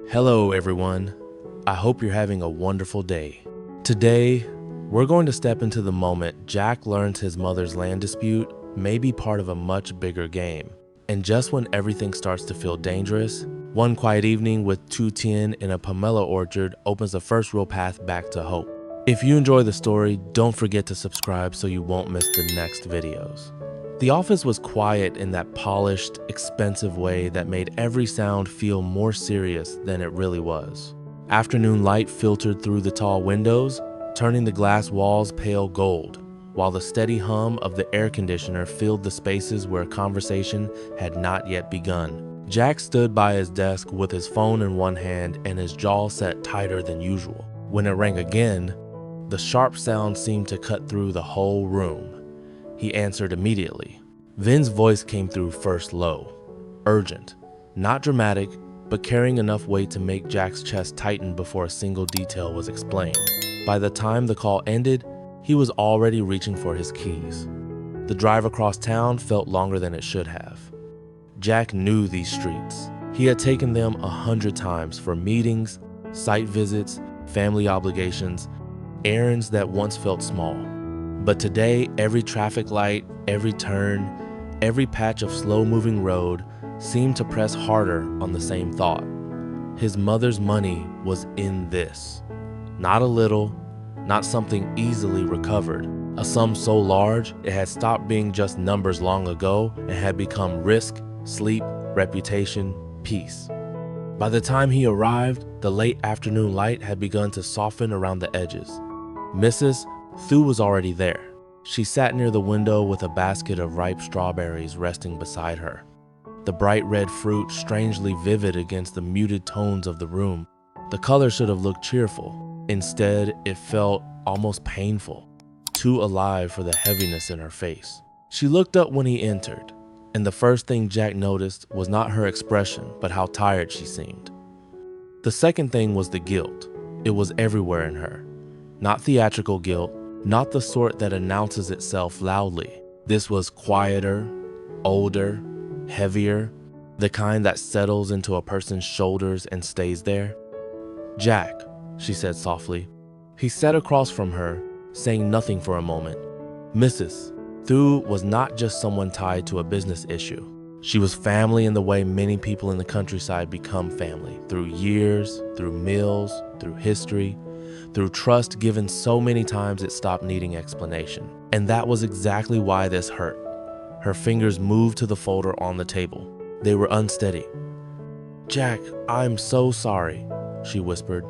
Hello everyone, I hope you're having a wonderful day. Today, we're going to step into the moment Jack learns his mother's land dispute may be part of a much bigger game. And just when everything starts to feel dangerous, one quiet evening with Tu Tien in a pomelo orchard opens the first real path back to hope. If you enjoy the story, don't forget to subscribe so you won't miss the next videos. The office was quiet in that polished, expensive way that made every sound feel more serious than it really was. Afternoon light filtered through the tall windows, turning the glass walls pale gold, while the steady hum of the air conditioner filled the spaces where conversation had not yet begun. Jack stood by his desk with his phone in one hand and his jaw set tighter than usual. When it rang again, the sharp sound seemed to cut through the whole room. He answered immediately. Vin's voice came through first low, urgent, not dramatic, but carrying enough weight to make Jack's chest tighten before a single detail was explained. By the time the call ended, he was already reaching for his keys. The drive across town felt longer than it should have. Jack knew these streets. He had taken them 100 times for meetings, site visits, family obligations, errands that once felt small. But today, every traffic light, every turn, every patch of slow-moving road seemed to press harder on the same thought. His mother's money was in this. Not a little, not something easily recovered. A sum so large, it had stopped being just numbers long ago and had become risk, sleep, reputation, peace. By the time he arrived, the late afternoon light had begun to soften around the edges. Mrs. Thu was already there. She sat near the window with a basket of ripe strawberries resting beside her. The bright red fruit strangely vivid against the muted tones of the room. The color should have looked cheerful. Instead, it felt almost painful, too alive for the heaviness in her face. She looked up when he entered, and the first thing Jack noticed was not her expression, but how tired she seemed. The second thing was the guilt. It was everywhere in her. Not theatrical guilt, not the sort that announces itself loudly. This was quieter, older, heavier, the kind that settles into a person's shoulders and stays there. "Jack," she said softly. He sat across from her, saying nothing for a moment. Mrs. Thu was not just someone tied to a business issue. She was family in the way many people in the countryside become family, through years, through meals, through history, through trust given so many times it stopped needing explanation. And that was exactly why this hurt. Her fingers moved to the folder on the table. They were unsteady. "Jack, I'm so sorry," she whispered.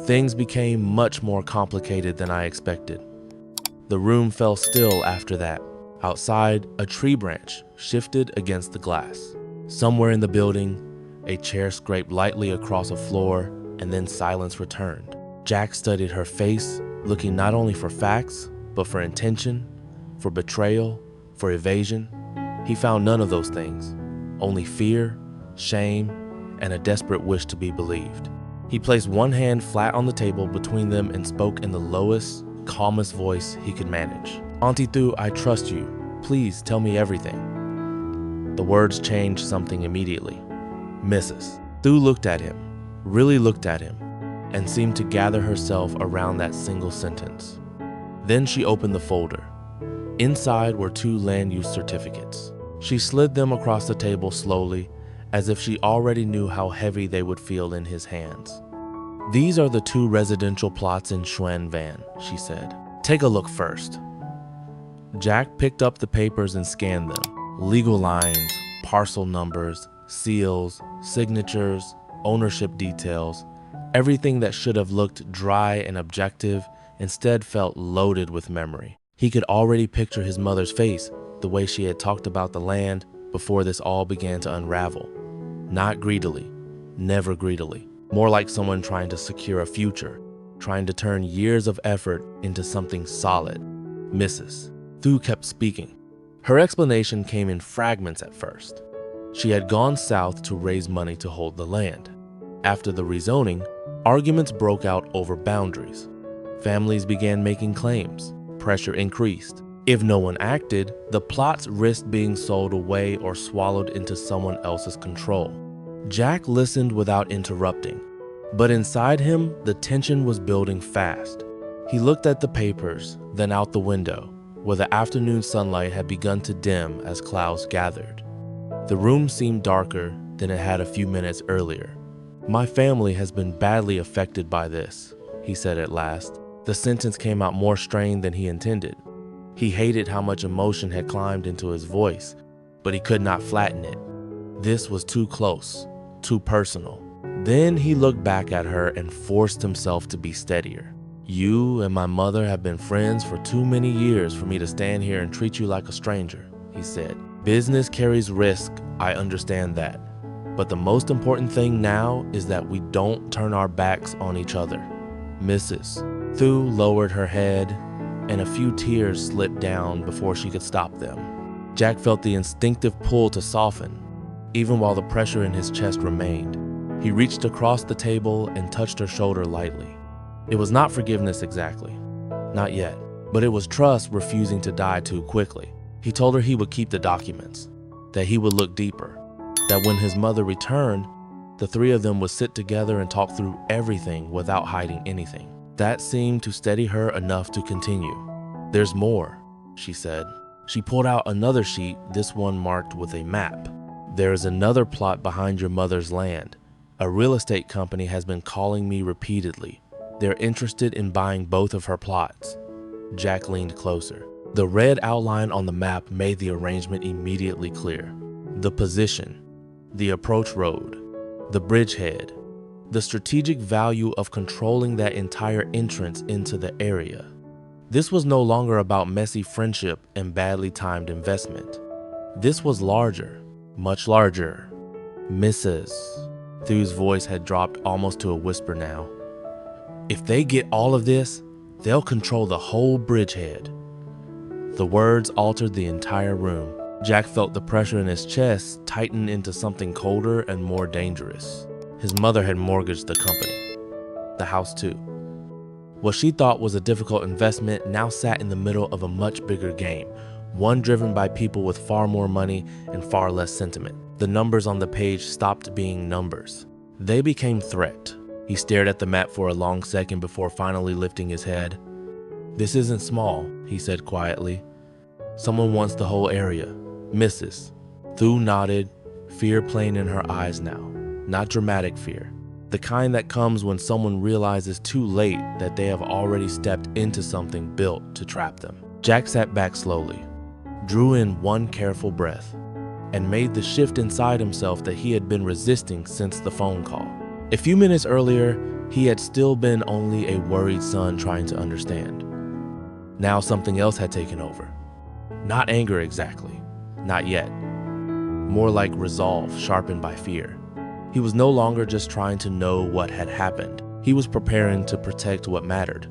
Things became much more complicated than I expected. The room fell still after that. Outside, a tree branch shifted against the glass. Somewhere in the building, a chair scraped lightly across a floor, and then silence returned. Jack studied her face, looking not only for facts, but for intention, for betrayal, for evasion. He found none of those things, only fear, shame, and a desperate wish to be believed. He placed one hand flat on the table between them and spoke in the lowest, calmest voice he could manage. "Auntie Thu, I trust you. Please tell me everything." The words changed something immediately. Mrs. Thu looked at him, really looked at him, and seemed to gather herself around that single sentence. Then she opened the folder. Inside were 2 land use certificates. She slid them across the table slowly, as if she already knew how heavy they would feel in his hands. "These are the 2 residential plots in Xuan Van," she said. "Take a look first." Jack picked up the papers and scanned them. Legal lines, parcel numbers, seals, signatures, ownership details. Everything that should have looked dry and objective instead felt loaded with memory. He could already picture his mother's face, the way she had talked about the land before this all began to unravel. Not greedily, never greedily. More like someone trying to secure a future, trying to turn years of effort into something solid. Mrs. Thu kept speaking. Her explanation came in fragments at first. She had gone south to raise money to hold the land. After the rezoning, arguments broke out over boundaries. Families began making claims. Pressure increased. If no one acted, the plots risked being sold away or swallowed into someone else's control. Jack listened without interrupting, but inside him, the tension was building fast. He looked at the papers, then out the window, where the afternoon sunlight had begun to dim as clouds gathered. The room seemed darker than it had a few minutes earlier. "My family has been badly affected by this," he said at last. The sentence came out more strained than he intended. He hated how much emotion had climbed into his voice, but he could not flatten it. This was too close, too personal. Then he looked back at her and forced himself to be steadier. "You and my mother have been friends for too many years for me to stand here and treat you like a stranger," he said. "Business carries risk, I understand that. But the most important thing now is that we don't turn our backs on each other." Mrs. Thu lowered her head, and a few tears slipped down before she could stop them. Jack felt the instinctive pull to soften, even while the pressure in his chest remained. He reached across the table and touched her shoulder lightly. It was not forgiveness exactly, not yet, but it was trust refusing to die too quickly. He told her he would keep the documents, that he would look deeper, that when his mother returned, the three of them would sit together and talk through everything without hiding anything. That seemed to steady her enough to continue. "There's more," she said. She pulled out another sheet, this one marked with a map. "There is another plot behind your mother's land. A real estate company has been calling me repeatedly. They're interested in buying both of her plots." Jack leaned closer. The red outline on the map made the arrangement immediately clear. The position, the approach road, the bridgehead, the strategic value of controlling that entire entrance into the area. This was no longer about messy friendship and badly timed investment. This was larger, much larger. "Mrs." Thu's voice had dropped almost to a whisper now. "If they get all of this, they'll control the whole bridgehead." The words altered the entire room. Jack felt the pressure in his chest tighten into something colder and more dangerous. His mother had mortgaged the company, the house too. What she thought was a difficult investment now sat in the middle of a much bigger game, one driven by people with far more money and far less sentiment. The numbers on the page stopped being numbers. They became threat. He stared at the map for a long second before finally lifting his head. "This isn't small," he said quietly. "Someone wants the whole area." "Mrs." Thu nodded, fear playing in her eyes now. Not dramatic fear. The kind that comes when someone realizes too late that they have already stepped into something built to trap them. Jack sat back slowly, drew in one careful breath, and made the shift inside himself that he had been resisting since the phone call. A few minutes earlier, he had still been only a worried son trying to understand. Now something else had taken over. Not anger exactly, not yet. More like resolve sharpened by fear. He was no longer just trying to know what had happened. He was preparing to protect what mattered.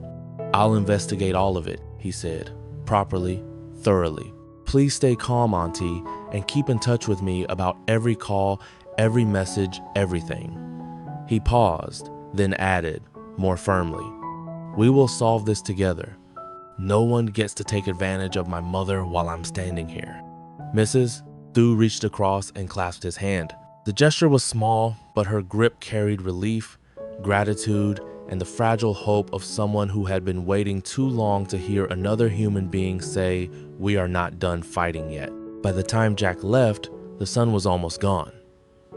"I'll investigate all of it," he said, properly, thoroughly. "Please stay calm, Auntie, and keep in touch with me about every call, every message, everything." He paused, then added, more firmly, "We will solve this together. No one gets to take advantage of my mother while I'm standing here." "Mrs." Thu reached across and clasped his hand. The gesture was small, but her grip carried relief, gratitude, and the fragile hope of someone who had been waiting too long to hear another human being say, "We are not done fighting yet." By the time Jack left, the sun was almost gone.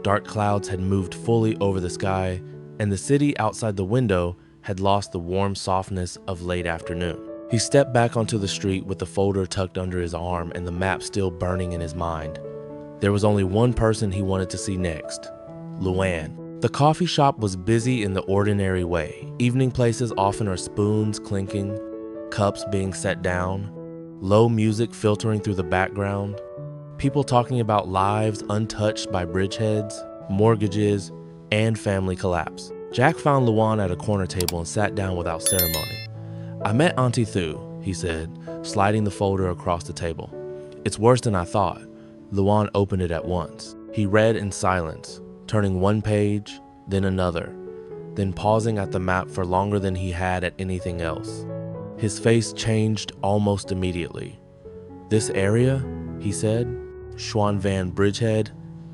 Dark clouds had moved fully over the sky, and the city outside the window had lost the warm softness of late afternoon. He stepped back onto the street with the folder tucked under his arm and the map still burning in his mind. There was only one person he wanted to see next, Luan. The coffee shop was busy in the ordinary way. Evening places often are spoons clinking, cups being set down, low music filtering through the background, people talking about lives untouched by bridgeheads, mortgages, and family collapse. Jack found Luan at a corner table and sat down without ceremony. "I met Auntie Thu," he said, sliding the folder across the table. "It's worse than I thought." Luan opened it at once. He read in silence, turning one page, then another, then pausing at the map for longer than he had at anything else. His face changed almost immediately. "This area?" he said. "Xuan Van Bridgehead?"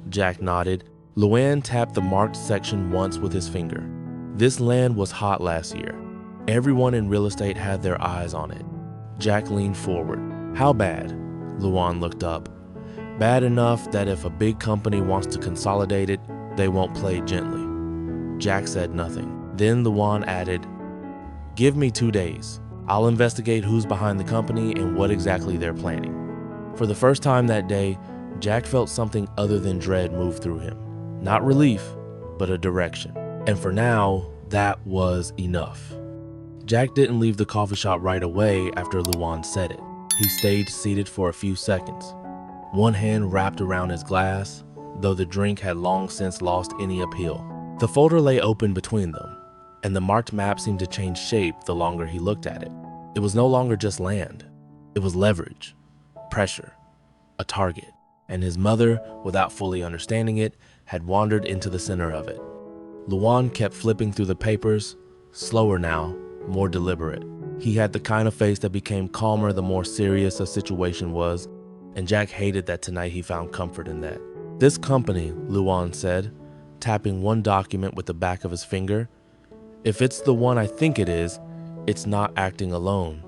Jack nodded. Luan tapped the marked section once with his finger. This land was hot last year. Everyone in real estate had their eyes on it. Jack leaned forward. How bad? Luan looked up. Bad enough that if a big company wants to consolidate it, they won't play gently. Jack said nothing. Then Luan added, "Give me 2 days. I'll investigate who's behind the company and what exactly they're planning." For the first time that day, Jack felt something other than dread move through him. Not relief, but a direction. And for now, that was enough. Jack didn't leave the coffee shop right away after Luan said it. He stayed seated for a few seconds, one hand wrapped around his glass, though the drink had long since lost any appeal. The folder lay open between them, and the marked map seemed to change shape the longer he looked at it. It was no longer just land. It was leverage, pressure, a target, and his mother, without fully understanding it, had wandered into the center of it. Luan kept flipping through the papers, slower now, more deliberate. He had the kind of face that became calmer the more serious a situation was, and Jack hated that tonight he found comfort in that. "This company," Luan said, tapping one document with the back of his finger, "if it's the one I think it is, it's not acting alone."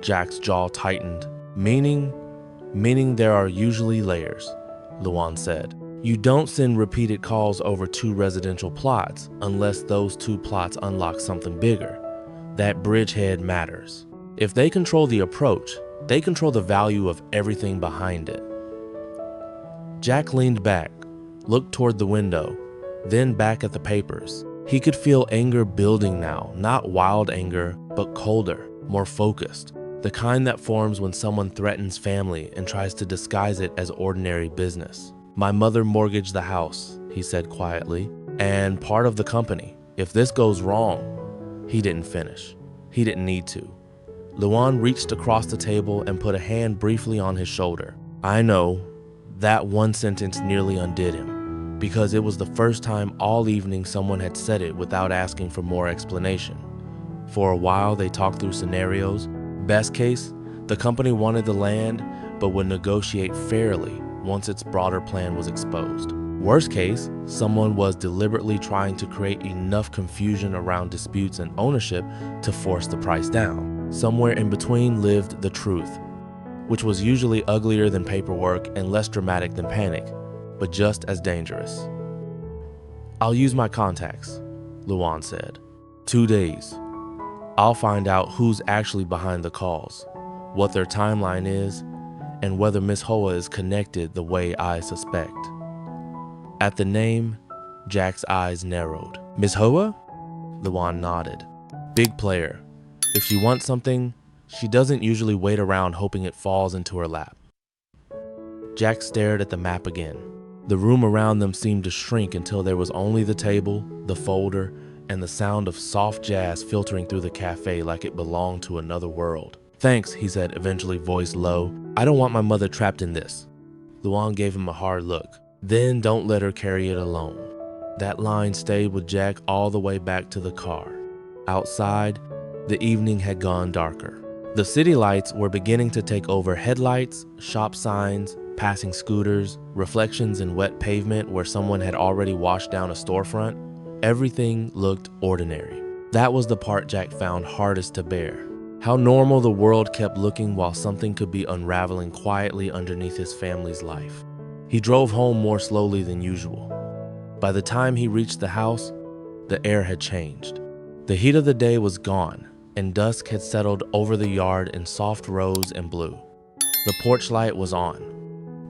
Jack's jaw tightened. Meaning there are usually layers," Luan said. "You don't send repeated calls over 2 residential plots unless those 2 plots unlock something bigger. That bridgehead matters. If they control the approach, they control the value of everything behind it." Jack leaned back, looked toward the window, then back at the papers. He could feel anger building now, not wild anger, but colder, more focused. The kind that forms when someone threatens family and tries to disguise it as ordinary business. "My mother mortgaged the house," he said quietly, "and part of the company. If this goes wrong..." He didn't finish. He didn't need to. Luan reached across the table and put a hand briefly on his shoulder. "I know." That one sentence nearly undid him, because it was the first time all evening someone had said it without asking for more explanation. For a while they talked through scenarios. Best case, the company wanted the land, but would negotiate fairly once its broader plan was exposed. Worst case, someone was deliberately trying to create enough confusion around disputes and ownership to force the price down. Somewhere in between lived the truth, which was usually uglier than paperwork and less dramatic than panic, but just as dangerous. "I'll use my contacts," Luan said. 2 days. I'll find out who's actually behind the calls, what their timeline is, and whether Miss Hoa is connected the way I suspect." At the name, Jack's eyes narrowed. "Miss Hoa?" Luan nodded. "Big player. If she wants something, she doesn't usually wait around hoping it falls into her lap." Jack stared at the map again. The room around them seemed to shrink until there was only the table, the folder, and the sound of soft jazz filtering through the cafe like it belonged to another world. "Thanks," he said, eventually voiced low. "I don't want my mother trapped in this." Luan gave him a hard look. "Then don't let her carry it alone." That line stayed with Jack all the way back to the car. Outside, the evening had gone darker. The city lights were beginning to take over headlights, shop signs, passing scooters, reflections in wet pavement where someone had already washed down a storefront. Everything looked ordinary. That was the part Jack found hardest to bear. How normal the world kept looking while something could be unraveling quietly underneath his family's life. He drove home more slowly than usual. By the time he reached the house, the air had changed. The heat of the day was gone, and dusk had settled over the yard in soft rose and blue. The porch light was on.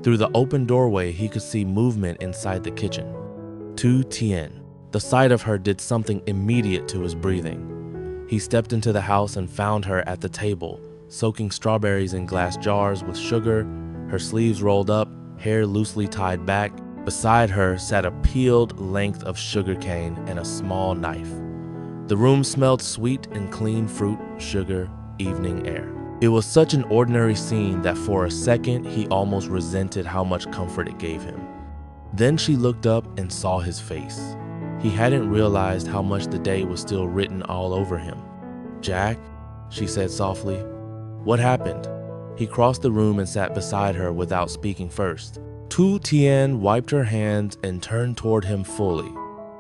Through the open doorway, he could see movement inside the kitchen. Tu Tien. The sight of her did something immediate to his breathing. He stepped into the house and found her at the table, soaking strawberries in glass jars with sugar, her sleeves rolled up, hair loosely tied back. Beside her sat a peeled length of sugarcane and a small knife. The room smelled sweet and clean fruit, sugar, evening air. It was such an ordinary scene that for a second he almost resented how much comfort it gave him. Then she looked up and saw his face. He hadn't realized how much the day was still written all over him. "Jack," she said softly. "What happened?" He crossed the room and sat beside her without speaking first. Tu Tien wiped her hands and turned toward him fully,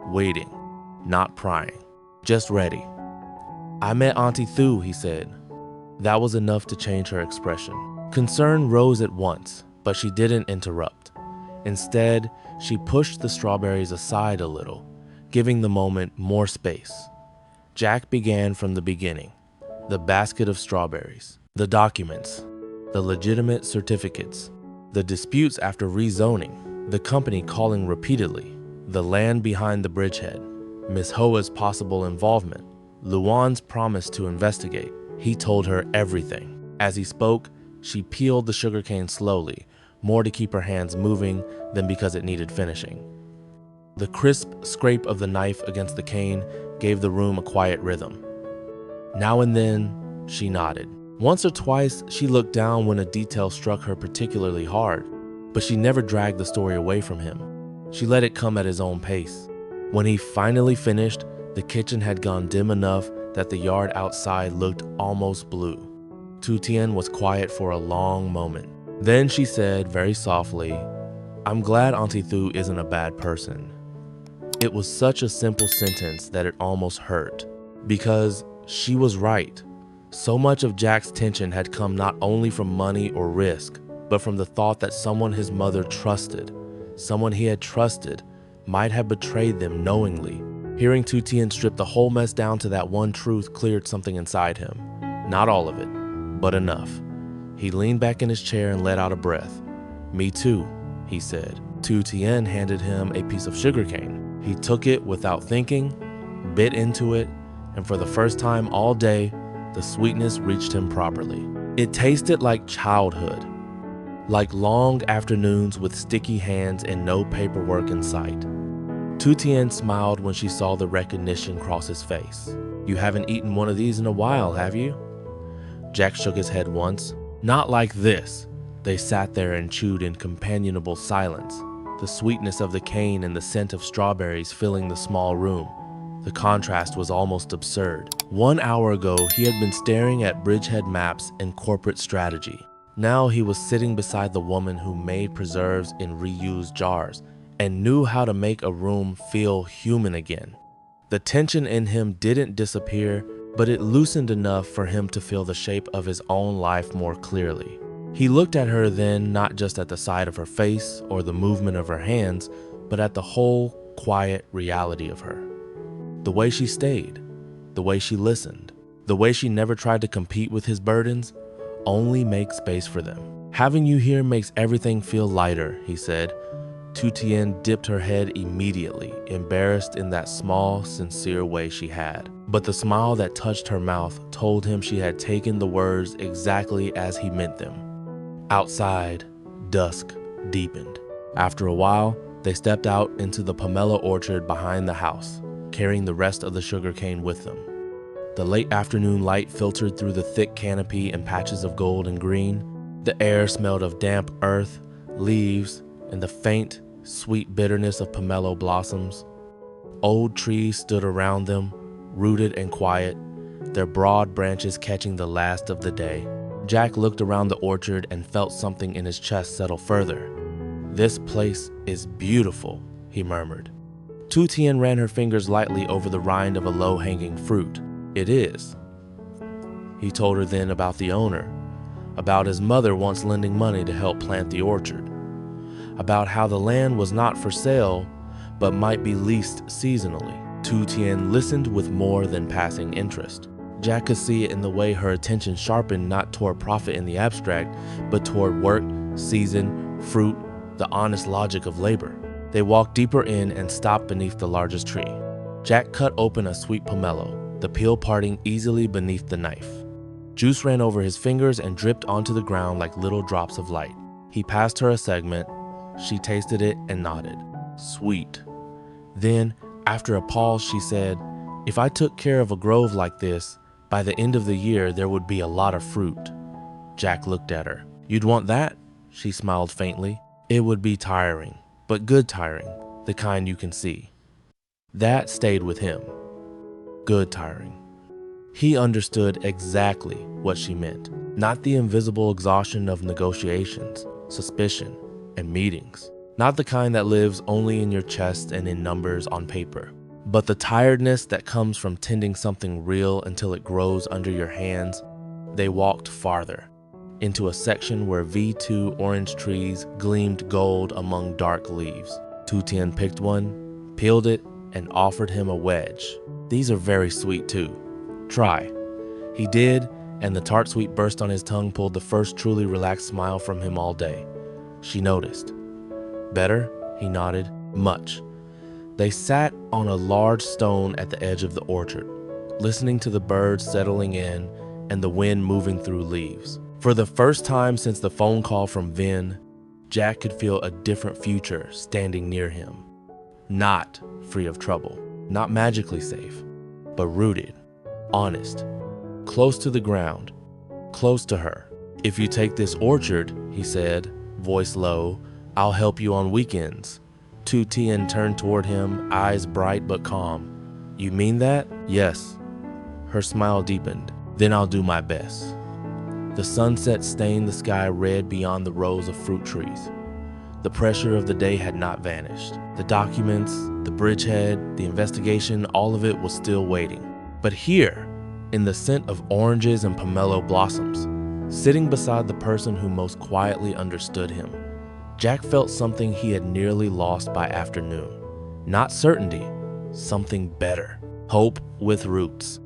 waiting, not prying, just ready. "I met Auntie Thu," he said. That was enough to change her expression. Concern rose at once, but she didn't interrupt. Instead, she pushed the strawberries aside a little, giving the moment more space. Jack began from the beginning. The basket of strawberries, the documents, the legitimate certificates, the disputes after rezoning, the company calling repeatedly, the land behind the bridgehead, Miss Hoa's possible involvement, Luan's promise to investigate. He told her everything. As he spoke, she peeled the sugarcane slowly, more to keep her hands moving than because it needed finishing. The crisp scrape of the knife against the cane gave the room a quiet rhythm. Now and then, she nodded. Once or twice, she looked down when a detail struck her particularly hard, but she never dragged the story away from him. She let it come at his own pace. When he finally finished, the kitchen had gone dim enough that the yard outside looked almost blue. Tu Tien was quiet for a long moment. Then she said very softly, "I'm glad Auntie Thu isn't a bad person." It was such a simple sentence that it almost hurt, because she was right. So much of Jack's tension had come not only from money or risk, but from the thought that someone his mother trusted, someone he had trusted, might have betrayed them knowingly. Hearing Tu Tien strip the whole mess down to that one truth cleared something inside him. Not all of it, but enough. He leaned back in his chair and let out a breath. "Me too," he said. Tu Tien handed him a piece of sugarcane. He took it without thinking, bit into it, and for the first time all day, the sweetness reached him properly. It tasted like childhood, like long afternoons with sticky hands and no paperwork in sight. Tu Tien smiled when she saw the recognition cross his face. "You haven't eaten one of these in a while, have you?" Jack shook his head once. "Not like this." They sat there and chewed in companionable silence, the sweetness of the cane and the scent of strawberries filling the small room. The contrast was almost absurd. 1 hour ago, he had been staring at bridgehead maps and corporate strategy. Now he was sitting beside the woman who made preserves in reused jars and knew how to make a room feel human again. The tension in him didn't disappear, but it loosened enough for him to feel the shape of his own life more clearly. He looked at her then, not just at the side of her face or the movement of her hands, but at the whole quiet reality of her. The way she stayed, the way she listened, the way she never tried to compete with his burdens, only make space for them. "Having you here makes everything feel lighter," he said. Tu Tien dipped her head immediately, embarrassed in that small, sincere way she had. But the smile that touched her mouth told him she had taken the words exactly as he meant them. Outside, dusk deepened. After a while, they stepped out into the pomelo orchard behind the house, carrying the rest of the sugarcane with them. The late afternoon light filtered through the thick canopy and patches of gold and green. The air smelled of damp earth, leaves, and the faint, sweet bitterness of pomelo blossoms. Old trees stood around them, rooted and quiet, their broad branches catching the last of the day. Jack looked around the orchard and felt something in his chest settle further. "This place is beautiful," he murmured. Tu Tien ran her fingers lightly over the rind of a low-hanging fruit. "It is." He told her then about the owner, about his mother once lending money to help plant the orchard, about how the land was not for sale, but might be leased seasonally. Tu Tien listened with more than passing interest. Jack could see it in the way her attention sharpened not toward profit in the abstract, but toward work, season, fruit, the honest logic of labor. They walked deeper in and stopped beneath the largest tree. Jack cut open a sweet pomelo, the peel parting easily beneath the knife. Juice ran over his fingers and dripped onto the ground like little drops of light. He passed her a segment. She tasted it and nodded. "Sweet." Then, after a pause, she said, "If I took care of a grove like this, by the end of the year there would be a lot of fruit." Jack looked at her. "You'd want that?" She smiled faintly. "It would be tiring, but good tiring, the kind you can see." That stayed with him. Good tiring. He understood exactly what she meant. Not the invisible exhaustion of negotiations, suspicion, and meetings. Not the kind that lives only in your chest and in numbers on paper, but the tiredness that comes from tending something real until it grows under your hands. They walked farther, into a section where V2 orange trees gleamed gold among dark leaves. Tu Tien picked one, peeled it, and offered him a wedge. "These are very sweet too. Try." He did, and the tart sweet burst on his tongue pulled the first truly relaxed smile from him all day. She noticed. "Better?" He nodded. "Much." They sat on a large stone at the edge of the orchard, listening to the birds settling in and the wind moving through leaves. For the first time since the phone call from Vin, Jack could feel a different future standing near him. Not free of trouble, not magically safe, but rooted, honest, close to the ground, close to her. "If you take this orchard," he said, voice low, "I'll help you on weekends." Tu Tien turned toward him, eyes bright but calm. "You mean that?" "Yes." Her smile deepened. "Then I'll do my best." The sunset stained the sky red beyond the rows of fruit trees. The pressure of the day had not vanished. The documents, the bridgehead, the investigation, all of it was still waiting. But here, in the scent of oranges and pomelo blossoms, sitting beside the person who most quietly understood him, Jack felt something he had nearly lost by afternoon. Not certainty, something better. Hope with roots.